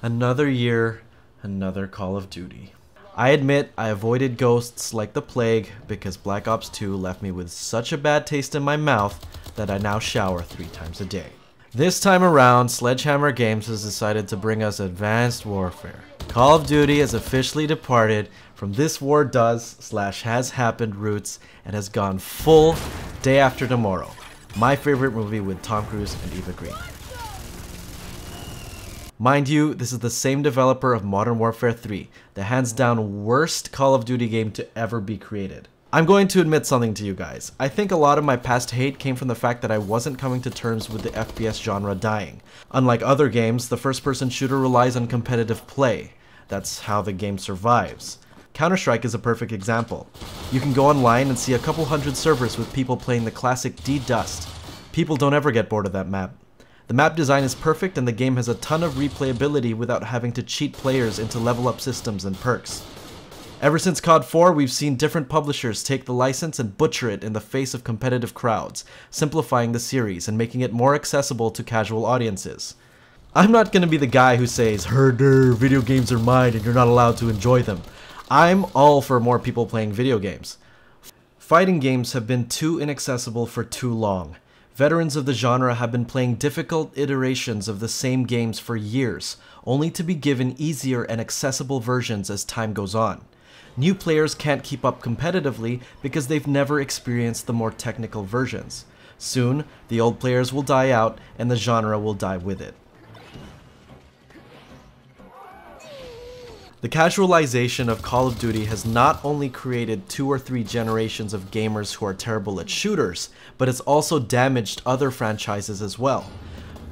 Another year, another Call of Duty. I admit I avoided ghosts like the plague because Black Ops 2 left me with such a bad taste in my mouth that I now shower 3 times a day. This time around, Sledgehammer Games has decided to bring us Advanced Warfare. Call of Duty has officially departed from this war does/has happened roots and has gone full Day After Tomorrow, my favorite movie with Tom Cruise and Eva Green. Mind you, this is the same developer of Modern Warfare 3, the hands down worst Call of Duty game to ever be created. I'm going to admit something to you guys. I think a lot of my past hate came from the fact that I wasn't coming to terms with the FPS genre dying. Unlike other games, the first-person shooter relies on competitive play. That's how the game survives. Counter-Strike is a perfect example. You can go online and see a couple hundred servers with people playing the classic D-Dust. People don't ever get bored of that map. The map design is perfect and the game has a ton of replayability without having to cheat players into level up systems and perks. Ever since COD 4, we've seen different publishers take the license and butcher it in the face of competitive crowds, simplifying the series and making it more accessible to casual audiences. I'm not gonna be the guy who says, "Herder, video games are mine and you're not allowed to enjoy them." I'm all for more people playing video games. Fighting games have been too inaccessible for too long. Veterans of the genre have been playing difficult iterations of the same games for years, only to be given easier and accessible versions as time goes on. New players can't keep up competitively because they've never experienced the more technical versions. Soon, the old players will die out and the genre will die with it. The casualization of Call of Duty has not only created 2 or 3 generations of gamers who are terrible at shooters, but it's also damaged other franchises as well.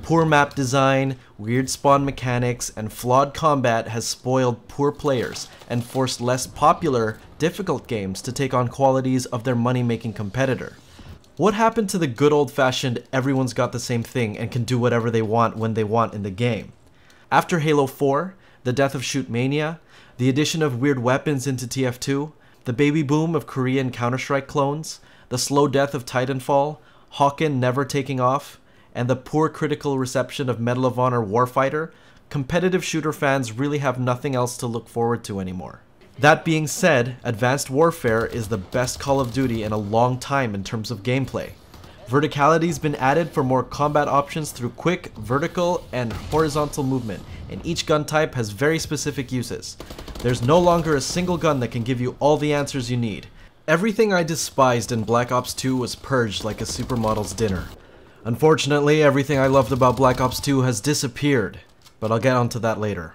Poor map design, weird spawn mechanics, and flawed combat has spoiled poor players and forced less popular, difficult games to take on qualities of their money-making competitor. What happened to the good old-fashioned everyone's got the same thing and can do whatever they want when they want in the game? After Halo 4, the death of Shootmania, the addition of weird weapons into TF2, the baby boom of Korean Counter-Strike clones, the slow death of Titanfall, Hawken never taking off, and the poor critical reception of Medal of Honor Warfighter, competitive shooter fans really have nothing else to look forward to anymore. That being said, Advanced Warfare is the best Call of Duty in a long time in terms of gameplay. Verticality's been added for more combat options through quick, vertical, and horizontal movement, and each gun type has very specific uses. There's no longer a single gun that can give you all the answers you need. Everything I despised in Black Ops 2 was purged like a supermodel's dinner. Unfortunately, everything I loved about Black Ops 2 has disappeared, but I'll get onto that later.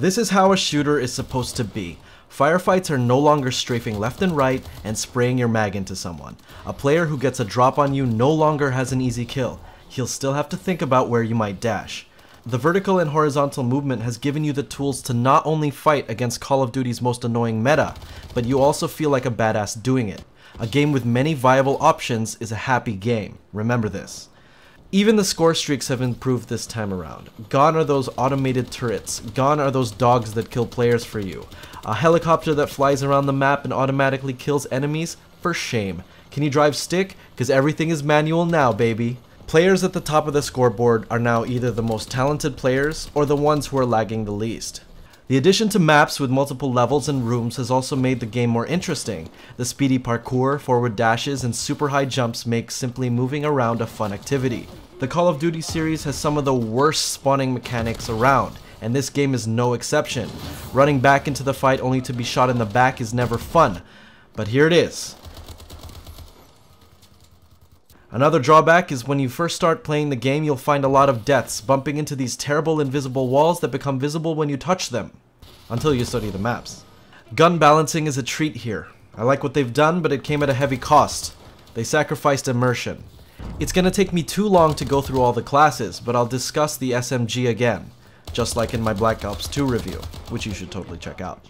This is how a shooter is supposed to be. Firefights are no longer strafing left and right and spraying your mag into someone. A player who gets a drop on you no longer has an easy kill. He'll still have to think about where you might dash. The vertical and horizontal movement has given you the tools to not only fight against Call of Duty's most annoying meta, but you also feel like a badass doing it. A game with many viable options is a happy game. Remember this. Even the score streaks have improved this time around. Gone are those automated turrets. Gone are those dogs that kill players for you. A helicopter that flies around the map and automatically kills enemies? For shame. Can you drive stick? Because everything is manual now, baby. Players at the top of the scoreboard are now either the most talented players or the ones who are lagging the least. The addition to maps with multiple levels and rooms has also made the game more interesting. The speedy parkour, forward dashes, and super high jumps make simply moving around a fun activity. The Call of Duty series has some of the worst spawning mechanics around, and this game is no exception. Running back into the fight only to be shot in the back is never fun, but here it is. Another drawback is when you first start playing the game, you'll find a lot of deaths, bumping into these terrible invisible walls that become visible when you touch them, until you study the maps. Gun balancing is a treat here. I like what they've done, but it came at a heavy cost. They sacrificed immersion. It's gonna take me too long to go through all the classes, but I'll discuss the SMG again, just like in my Black Ops 2 review, which you should totally check out.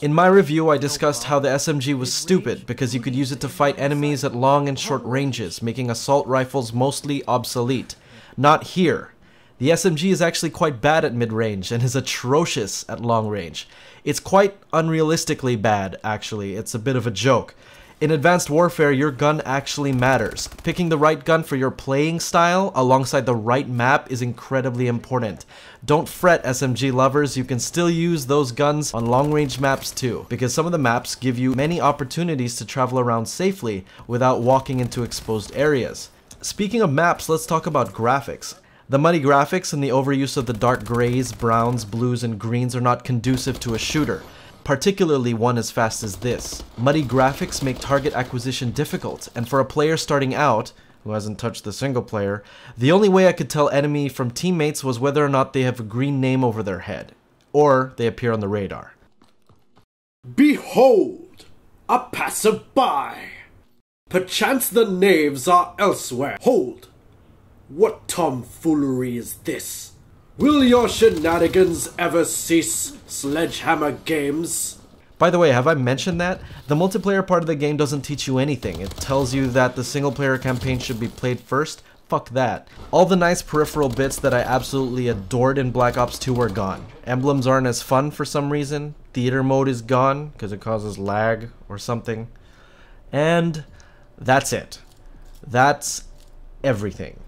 In my review, I discussed how the SMG was stupid because you could use it to fight enemies at long and short ranges, making assault rifles mostly obsolete. Not here. The SMG is actually quite bad at mid-range and is atrocious at long range. It's quite unrealistically bad, actually. It's a bit of a joke. In Advanced Warfare, your gun actually matters. Picking the right gun for your playing style alongside the right map is incredibly important. Don't fret, SMG lovers, you can still use those guns on long-range maps too, because some of the maps give you many opportunities to travel around safely without walking into exposed areas. Speaking of maps, let's talk about graphics. The muddy graphics and the overuse of the dark grays, browns, blues, and greens are not conducive to a shooter. Particularly one as fast as this. Muddy graphics make target acquisition difficult, and for a player starting out, who hasn't touched the single player, the only way I could tell enemy from teammates was whether or not they have a green name over their head, or they appear on the radar. Behold, a passer-by! Perchance the knaves are elsewhere. Hold! What tomfoolery is this? Will your shenanigans ever cease, Sledgehammer Games? By the way, have I mentioned that? The multiplayer part of the game doesn't teach you anything. It tells you that the single player campaign should be played first. Fuck that. All the nice peripheral bits that I absolutely adored in Black Ops 2 are gone. Emblems aren't as fun for some reason. Theater mode is gone because it causes lag or something. And that's it. That's everything.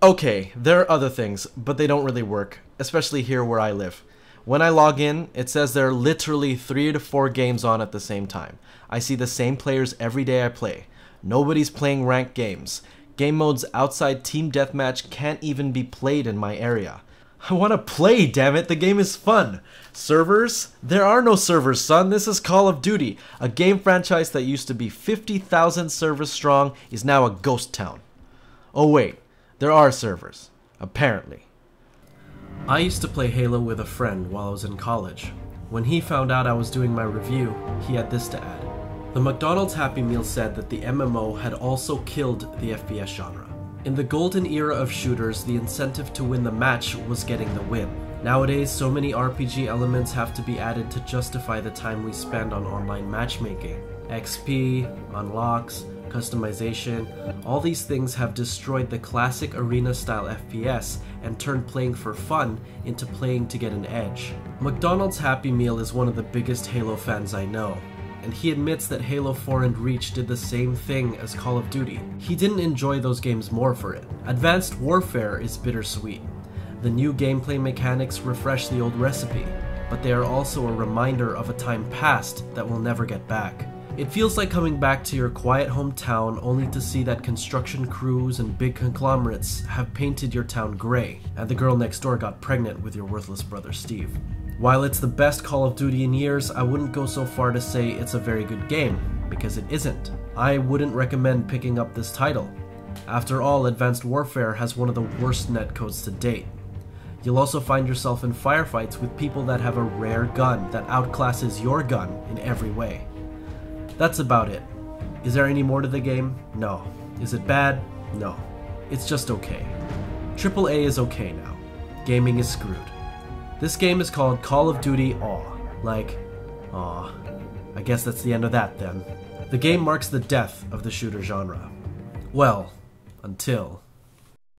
Okay, there are other things, but they don't really work, especially here where I live. When I log in, it says there are literally 3 to 4 games on at the same time. I see the same players every day I play. Nobody's playing ranked games. Game modes outside Team Deathmatch can't even be played in my area. I want to play, damn it, the game is fun. Servers? There are no servers, son. This is Call of Duty. A game franchise that used to be 50,000 servers strong is now a ghost town. Oh wait. There are servers, apparently. I used to play Halo with a friend while I was in college. When he found out I was doing my review, he had this to add. The McDonald's Happy Meal said that the MMO had also killed the FPS genre. In the golden era of shooters, the incentive to win the match was getting the win. Nowadays, so many RPG elements have to be added to justify the time we spend on online matchmaking. XP, unlocks, customization, all these things have destroyed the classic arena-style FPS and turned playing for fun into playing to get an edge. McDonald's Happy Meal is one of the biggest Halo fans I know, and he admits that Halo 4 and Reach did the same thing as Call of Duty. He didn't enjoy those games more for it. Advanced Warfare is bittersweet. The new gameplay mechanics refresh the old recipe, but they are also a reminder of a time past that we'll never get back. It feels like coming back to your quiet hometown only to see that construction crews and big conglomerates have painted your town gray, and the girl next door got pregnant with your worthless brother Steve. While it's the best Call of Duty in years, I wouldn't go so far to say it's a very good game, because it isn't. I wouldn't recommend picking up this title. After all, Advanced Warfare has one of the worst netcodes to date. You'll also find yourself in firefights with people that have a rare gun that outclasses your gun in every way. That's about it. Is there any more to the game? No. Is it bad? No. It's just okay. AAA is okay now. Gaming is screwed. This game is called Call of Duty Aw. Like, aw. I guess that's the end of that then. The game marks the death of the shooter genre. Well, until